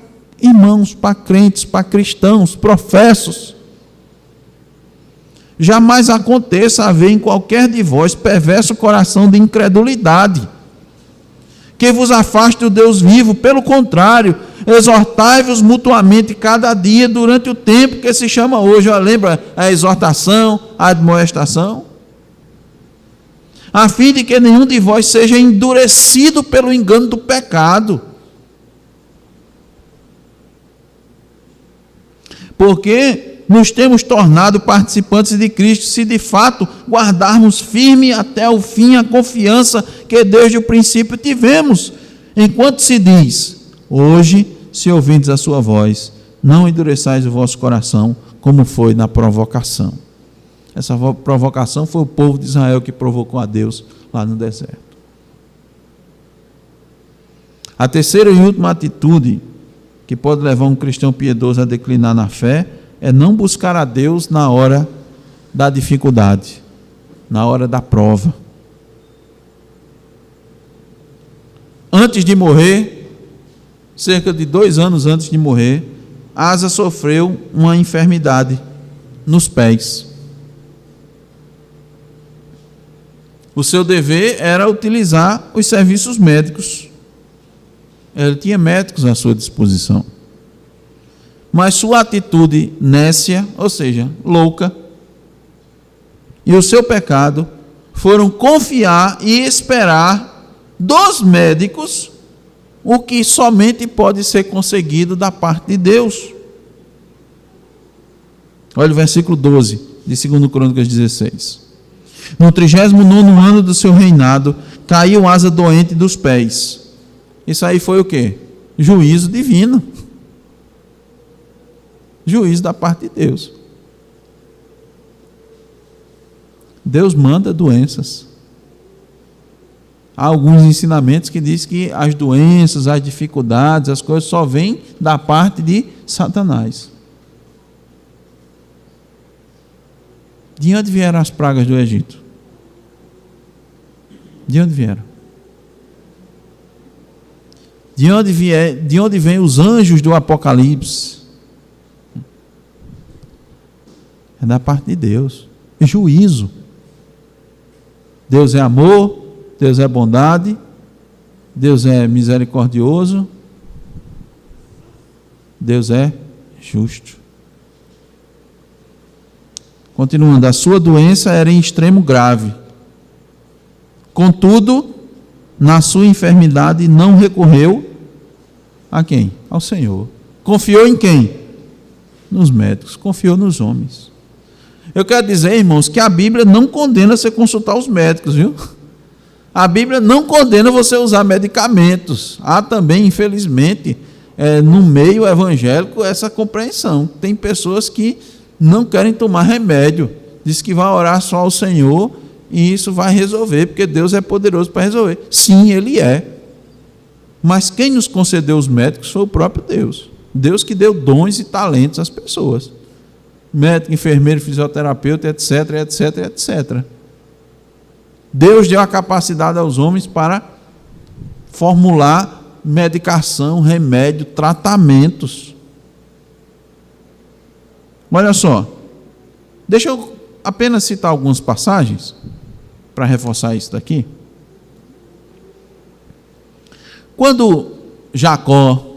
irmãos, para crentes, para cristãos, professos. Jamais aconteça haver em qualquer de vós perverso coração de incredulidade, que vos afaste do Deus vivo. Pelo contrário, exortai-vos mutuamente cada dia durante o tempo que se chama hoje. Lembra a exortação, a admoestação? A fim de que nenhum de vós seja endurecido pelo engano do pecado. Porque nos temos tornado participantes de Cristo, se de fato guardarmos firme até o fim a confiança que desde o princípio tivemos. Enquanto se diz: hoje, se ouvindes a sua voz, não endureçais o vosso coração, como foi na provocação. Essa provocação foi o povo de Israel que provocou a Deus lá no deserto. A terceira e última atitude que pode levar um cristão piedoso a declinar na fé é não buscar a Deus na hora da dificuldade, na hora da prova. Antes de morrer, cerca de 2 anos antes de morrer, Asa sofreu uma enfermidade nos pés. O seu dever era utilizar os serviços médicos. Ele tinha médicos à sua disposição. Mas sua atitude nécia, ou seja, louca, e o seu pecado foram confiar e esperar dos médicos o que somente pode ser conseguido da parte de Deus. Olha o versículo 12 de 2 Crônicas 16. No 39º ano do seu reinado, caiu Asa doente dos pés. Isso aí foi o quê? Juízo divino. Juízo da parte de Deus. Deus manda doenças. Há alguns ensinamentos que dizem que as doenças, as dificuldades, as coisas só vêm da parte de Satanás. De onde vieram as pragas do Egito? De onde vieram? De onde vêm os anjos do Apocalipse? É da parte de Deus. Juízo. Deus é amor, Deus é bondade, Deus é misericordioso, Deus é justo. Continuando, a sua doença era em extremo grave. Contudo, na sua enfermidade não recorreu a quem? Ao Senhor. Confiou em quem? Nos médicos, confiou nos homens. Eu quero dizer, irmãos, que a Bíblia não condena você consultar os médicos, viu? A Bíblia não condena você usar medicamentos. Há também, infelizmente, no meio evangélico, essa compreensão. Tem pessoas que não querem tomar remédio. Diz que vai orar só ao Senhor e isso vai resolver, porque Deus é poderoso para resolver. Sim, Ele é. Mas quem nos concedeu os médicos foi o próprio Deus. Deus que deu dons e talentos às pessoas. Médico, enfermeiro, fisioterapeuta, etc, etc, etc. Deus deu a capacidade aos homens para formular medicação, remédio, tratamentos. Olha só, deixa eu apenas citar algumas passagens para reforçar isso daqui. Quando Jacó,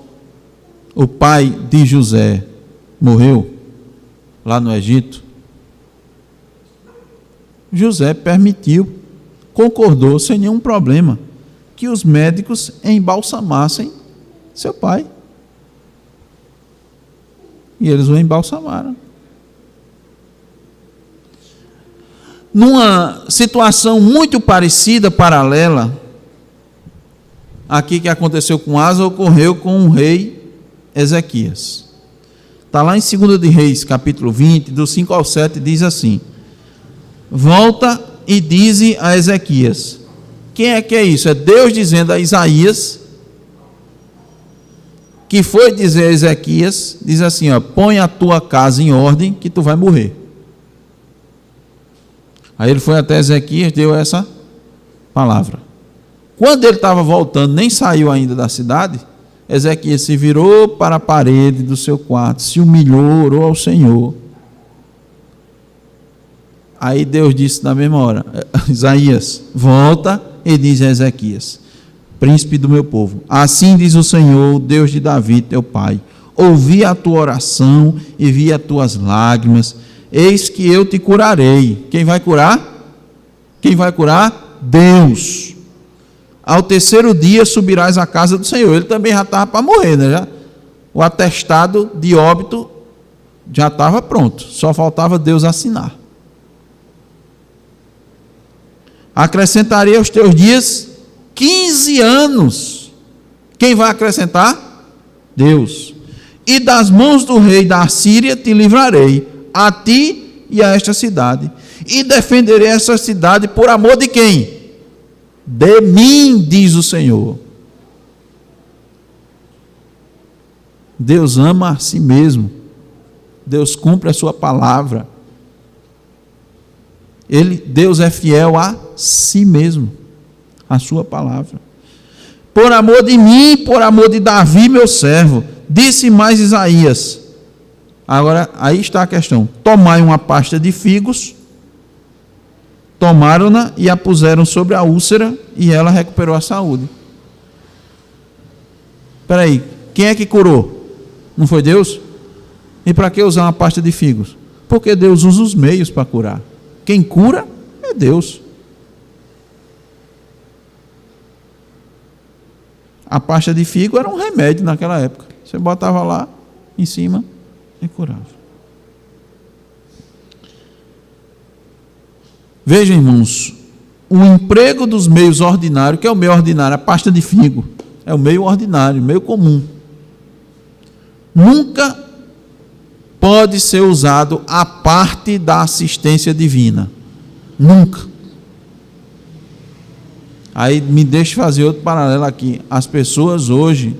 o pai de José, morreu lá no Egito, José permitiu, concordou sem nenhum problema, que os médicos embalsamassem seu pai. E eles o embalsamaram. Numa situação muito parecida, paralela, aqui que aconteceu com Asa, ocorreu com o rei Ezequias. Está lá em 2 de Reis, capítulo 20, do 5 ao 7, diz assim: volta e dize a Ezequias. Quem é que é isso? É Deus dizendo a Isaías, que foi dizer a Ezequias, diz assim, ó, põe a tua casa em ordem, que tu vai morrer. Aí ele foi até Ezequias, deu essa palavra. Quando ele estava voltando, nem saiu ainda da cidade, Ezequias se virou para a parede do seu quarto, se humilhou, orou ao Senhor. Aí Deus disse na mesma hora, Isaías, volta e diz a Ezequias, príncipe do meu povo, assim diz o Senhor, Deus de Davi, teu pai, ouvi a tua oração e vi as tuas lágrimas, eis que eu te curarei. Quem vai curar? Quem vai curar? Deus. Ao terceiro dia subirás à casa do Senhor. Ele também já estava para morrer, né? Já, o atestado de óbito já estava pronto, só faltava Deus assinar. Acrescentarei aos teus dias 15 anos. Quem vai acrescentar? Deus. E das mãos do rei da Assíria te livrarei, a ti e a esta cidade. E defenderei essa cidade por amor de quem? De mim, diz o Senhor. Deus ama a si mesmo. Deus cumpre a sua palavra. Deus é fiel a si mesmo, a sua palavra. por amor de mim, por amor de Davi, meu servo. Disse mais Isaías. Agora, aí está a questão. Tomai uma pasta de figos, tomaram-na e a puseram sobre a úlcera, e ela recuperou a saúde. Espera aí, quem é que curou? Não foi Deus? E para que usar uma pasta de figos? Porque Deus usa os meios para curar. Quem cura é Deus. A pasta de figo era um remédio naquela época. Você botava lá em cima e curava. Vejam, irmãos, o emprego dos meios ordinários, que é o meio ordinário, a pasta de figo, é o meio ordinário, o meio comum. Nunca pode ser usado a parte da assistência divina. Nunca. Aí me deixe fazer outro paralelo aqui. As pessoas hoje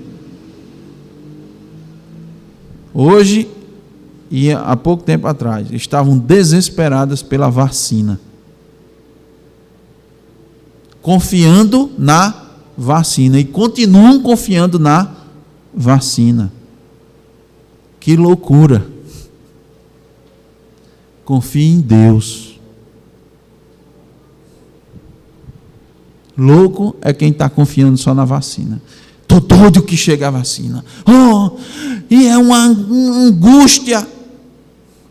e há pouco tempo atrás, estavam desesperadas pela vacina. Confiando na vacina. E continuam confiando na vacina. Que loucura. Confie em Deus. Louco é quem está confiando só na vacina. Estou doido que chega a vacina. E é uma angústia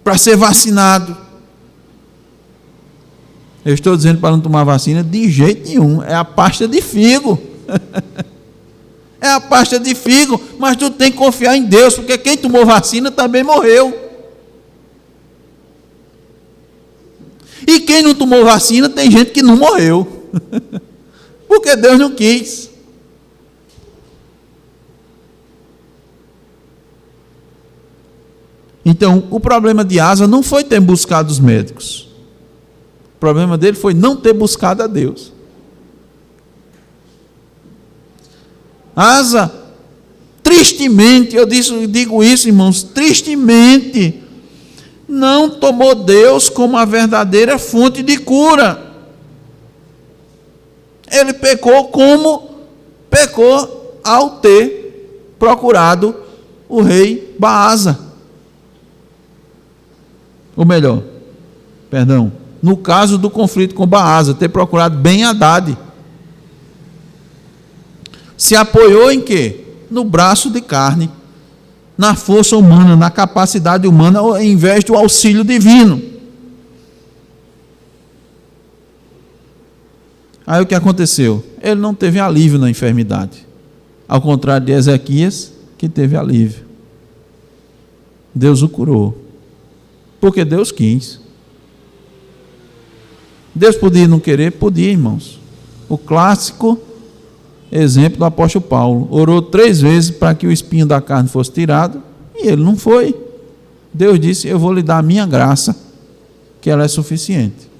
para ser vacinado. Eu estou dizendo para não tomar vacina de jeito nenhum. É a pasta de figo. É a pasta de figo. Mas tu tem que confiar em Deus, porque quem tomou vacina também morreu. E quem não tomou vacina, tem gente que não morreu. Porque Deus não quis. Então, o problema de Asa não foi ter buscado os médicos. O problema dele foi não ter buscado a Deus. Asa, tristemente, eu digo isso, irmãos, tristemente, não tomou Deus como a verdadeira fonte de cura. Ele pecou como pecou ao ter procurado o rei Baasa. Ou melhor, no caso do conflito com Baasa, ter procurado Ben-Hadad. Se apoiou em quê? No braço de carne, na força humana, na capacidade humana, ao invés do auxílio divino. Aí o que aconteceu? Ele não teve alívio na enfermidade. Ao contrário de Ezequias, que teve alívio. Deus o curou. Porque Deus quis. Deus podia não querer? Podia, irmãos. O clássico exemplo do apóstolo Paulo. Orou 3 vezes para que o espinho da carne fosse tirado, e ele não foi. Deus disse: eu vou lhe dar a minha graça, que ela é suficiente.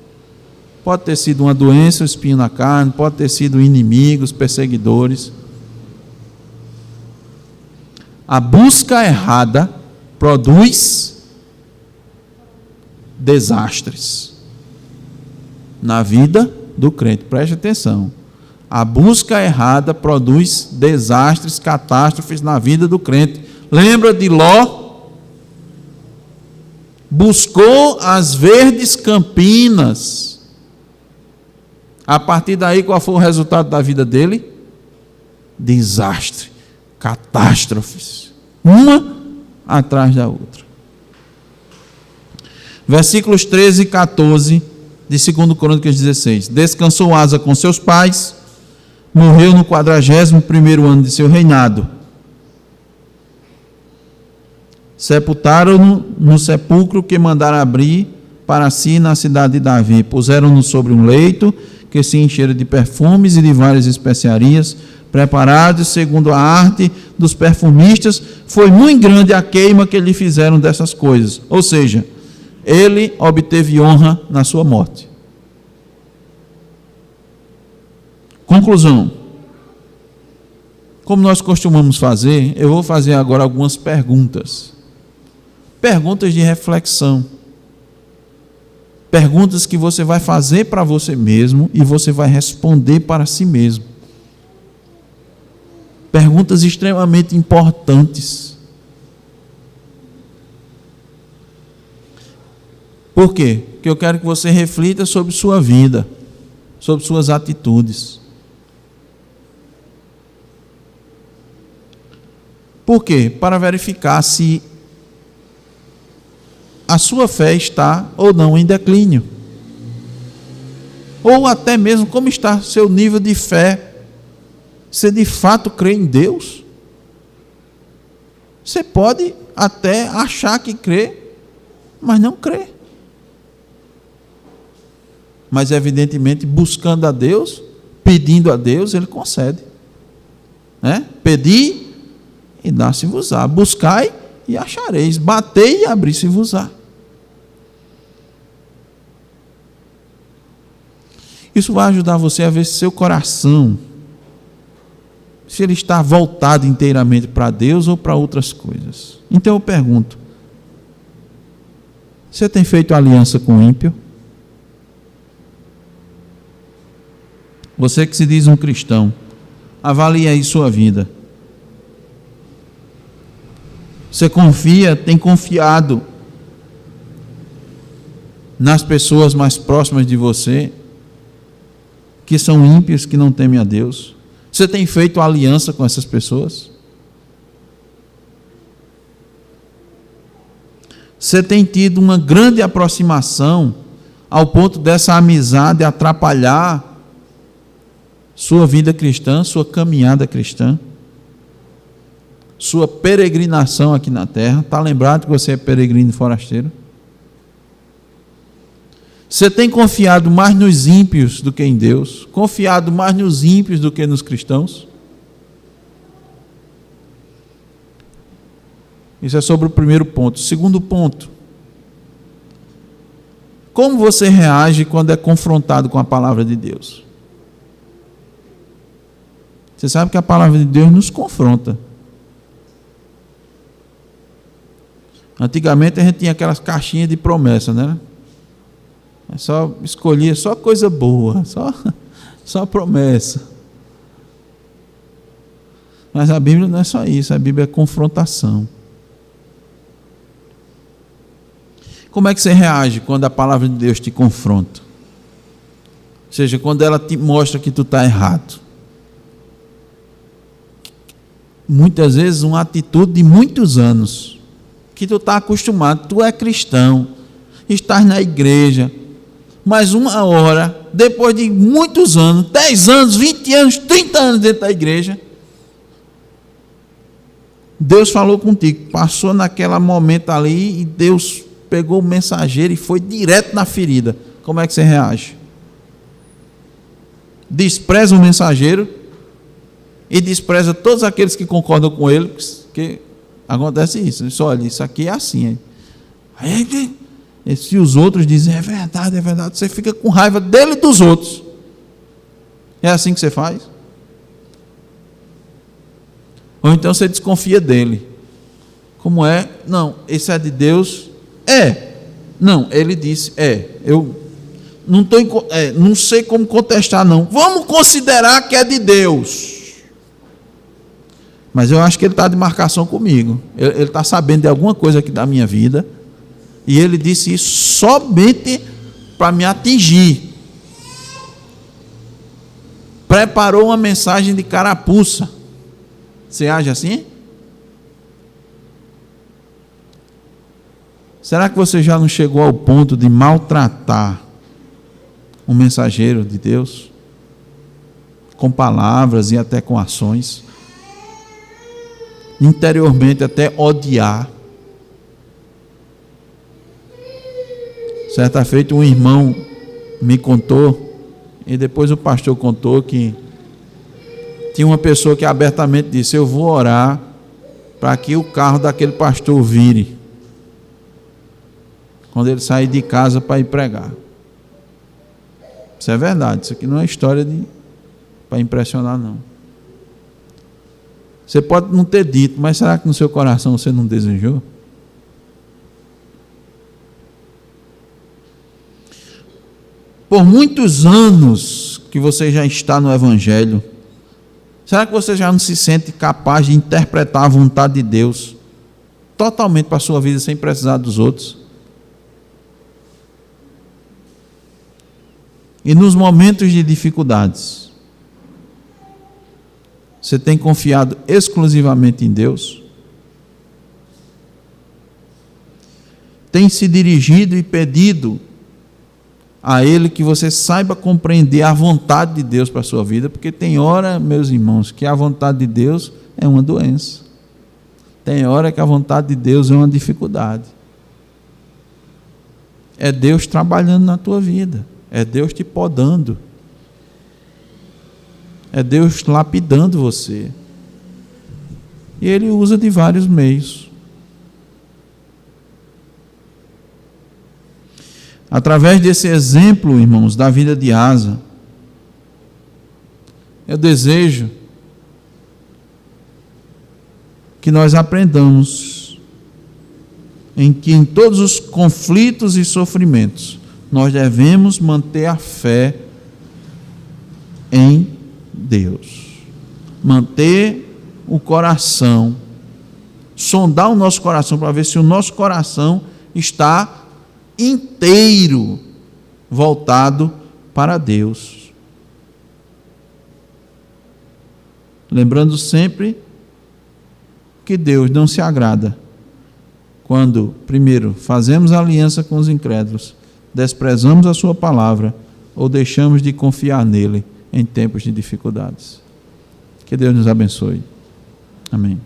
Pode ter sido uma doença, o espinho na carne, pode ter sido inimigos, perseguidores. A busca errada produz desastres na vida do crente. Preste atenção. A busca errada produz desastres, catástrofes na vida do crente. Lembra de Ló? Buscou as verdes campinas. A partir daí, qual foi o resultado da vida dele? Desastre, catástrofes, uma atrás da outra. Versículos 13 e 14 de 2 Crônicas 16. Descansou Asa com seus pais, morreu no 41º ano de seu reinado. Sepultaram-no no sepulcro que mandaram abrir para si na cidade de Davi. Puseram-no sobre um leito que se encheram de perfumes e de várias especiarias, preparados segundo a arte dos perfumistas. Foi muito grande a queima que lhe fizeram dessas coisas. Ou seja, ele obteve honra na sua morte. Conclusão. Como nós costumamos fazer, eu vou fazer agora algumas perguntas. Perguntas de reflexão. Perguntas que você vai fazer para você mesmo e você vai responder para si mesmo. Perguntas extremamente importantes. Por quê? Porque eu quero que você reflita sobre sua vida, sobre suas atitudes. Por quê? Para verificar se a sua fé está ou não em declínio. Ou até mesmo como está seu nível de fé. Você de fato crê em Deus? Você pode até achar que crê, mas não crê. Mas evidentemente buscando a Deus, pedindo a Deus, Ele concede. Pedi e dá-se-vos-á. Buscai e achareis. Batei e abri-se-vos-á. Isso vai ajudar você a ver se seu coração, se ele está voltado inteiramente para Deus ou para outras coisas. Então eu pergunto: você tem feito aliança com o ímpio? Você que se diz um cristão, avalie aí sua vida. Você confia, tem confiado nas pessoas mais próximas de você, que são ímpios, que não temem a Deus? Você tem feito aliança com essas pessoas? Você tem tido uma grande aproximação ao ponto dessa amizade atrapalhar sua vida cristã, sua caminhada cristã, sua peregrinação aqui na terra? Está lembrado que você é peregrino e forasteiro? Você tem confiado mais nos ímpios do que em Deus? Confiado mais nos ímpios do que nos cristãos? Isso é sobre o primeiro ponto. Segundo ponto: como você reage quando é confrontado com a palavra de Deus? Você sabe que a palavra de Deus nos confronta. Antigamente a gente tinha aquelas caixinhas de promessa, né? Só escolhia só coisa boa, só promessa. Mas a Bíblia não é só isso, a Bíblia é confrontação. Como é que você reage quando a palavra de Deus te confronta? Ou seja, quando ela te mostra que tu está errado. Muitas vezes uma atitude de muitos anos, que tu está acostumado, tu é cristão, estás na igreja, mas uma hora, depois de muitos anos, 10 anos, 20 anos, 30 anos dentro da igreja, Deus falou contigo, passou naquele momento ali e Deus pegou o mensageiro e foi direto na ferida. Como é que você reage? Despreza o mensageiro e despreza todos aqueles que concordam com ele, que acontece isso. Diz: olha, isso aqui é assim. Aí, se os outros dizem é verdade, você fica com raiva dele e dos outros. É assim que você faz? Ou então você desconfia dele. Como é? Não, esse é de Deus? É. Não, ele disse, eu não sei como contestar não. Vamos considerar que é de Deus. Mas eu acho que ele está de marcação comigo. Ele está sabendo de alguma coisa aqui da minha vida. E ele disse isso somente para me atingir. Preparou uma mensagem de carapuça. Você age assim? Será que você já não chegou ao ponto de maltratar um mensageiro de Deus? Com palavras e até com ações. Interiormente até odiar. Certa feita um irmão me contou, e depois o pastor contou, que tinha uma pessoa que abertamente disse: eu vou orar para que o carro daquele pastor vire quando ele sair de casa para ir pregar. Isso é verdade, isso aqui não é história para impressionar não. Você pode não ter dito, mas será que no seu coração você não desejou? Por muitos anos que você já está no Evangelho, Será que você já não se sente capaz de interpretar a vontade de Deus totalmente para a sua vida sem precisar dos outros? E nos momentos de dificuldades, você tem confiado exclusivamente em Deus? Tem se dirigido e pedido a Ele que você saiba compreender a vontade de Deus para a sua vida? Porque tem hora, meus irmãos, que a vontade de Deus é uma doença. Tem hora que a vontade de Deus é uma dificuldade. É Deus trabalhando na tua vida. É Deus te podando. É Deus lapidando você. E Ele usa de vários meios. Através desse exemplo, irmãos, da vida de Asa, eu desejo que nós aprendamos em que em todos os conflitos e sofrimentos nós devemos manter a fé em Deus. Manter o coração, sondar o nosso coração para ver se o nosso coração está inteiro voltado para Deus. Lembrando sempre que Deus não se agrada quando, primeiro, fazemos aliança com os incrédulos, desprezamos a sua palavra ou deixamos de confiar nele em tempos de dificuldades. Que Deus nos abençoe. Amém.